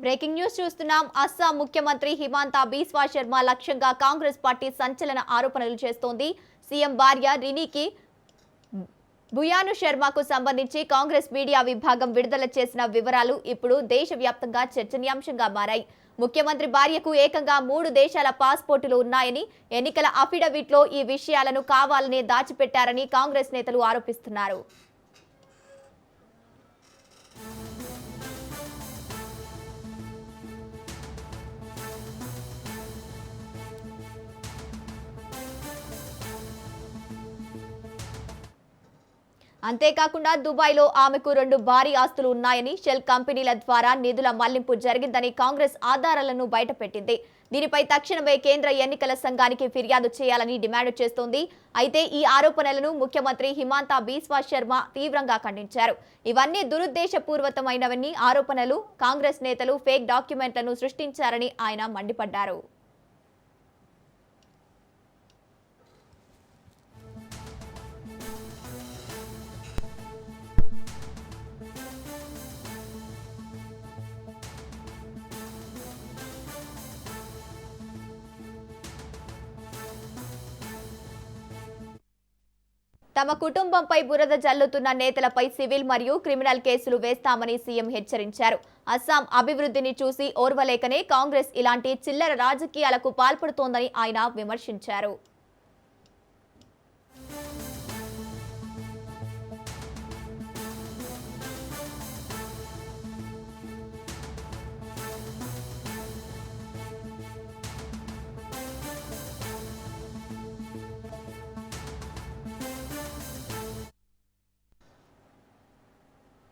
Breaking news చూస్తున్నాం. అస్సాం ముఖ్యమంత్రి హిమాంతా బిస్వా శర్మ లక్ష్యంగా కాంగ్రెస్ పార్టీ సంచలన ఆరోపణలు చేస్తోంది. సీఎం భార్య రినీకి బుయాను శర్మకు సంబంధించి కాంగ్రెస్ మీడియా విభాగం విడుదల చేసిన వివరాలు ఇప్పుడు దేశవ్యాప్తంగా చర్చనీయాంశంగా మారాయి. ముఖ్యమంత్రి భార్యకు ఏకంగా 3 దేశాల పాస్పోర్టులు ఉన్నాయని, ఎన్నికల అఫిడవిట్లో ఈ విషయాలను కావాలనే దాచిపెట్టారని కాంగ్రెస్ నేతలు ఆరోపిస్తున్నారు. అంతేకాకుండా దుబాయ్లో ఆమెకు 2 భారీ ఆస్తులు ఉన్నాయని, షెల్ కంపెనీల ద్వారా నిధుల మళ్లింపు జరిగిందని కాంగ్రెస్ ఆధారాలను బయటపెట్టింది. దీనిపై తక్షణమే కేంద్ర ఎన్నికల సంఘానికి ఫిర్యాదు చేయాలని డిమాండ్ చేస్తోంది. అయితే ఈ ఆరోపణలను ముఖ్యమంత్రి హిమాంతా బిస్వా శర్మ తీవ్రంగా ఖండించారు. ఇవన్నీ దురుద్దేశపూర్వకమైనవని ఆరోపణలు, కాంగ్రెస్ నేతలు ఫేక్ డాక్యుమెంట్లను సృష్టించారని ఆయన మండిపడ్డారు. తమ కుటుంబంపై బురద జల్లుతున్న నేతలపై సివిల్ మరియు క్రిమినల్ కేసులు వేస్తామని సీఎం హెచ్చరించారు. అస్సాం అభివృద్ధిని చూసి ఓర్వలేకనే కాంగ్రెస్ ఇలాంటి చిల్లర రాజకీయాలకు పాల్పడుతోందని ఆయన విమర్శించారు.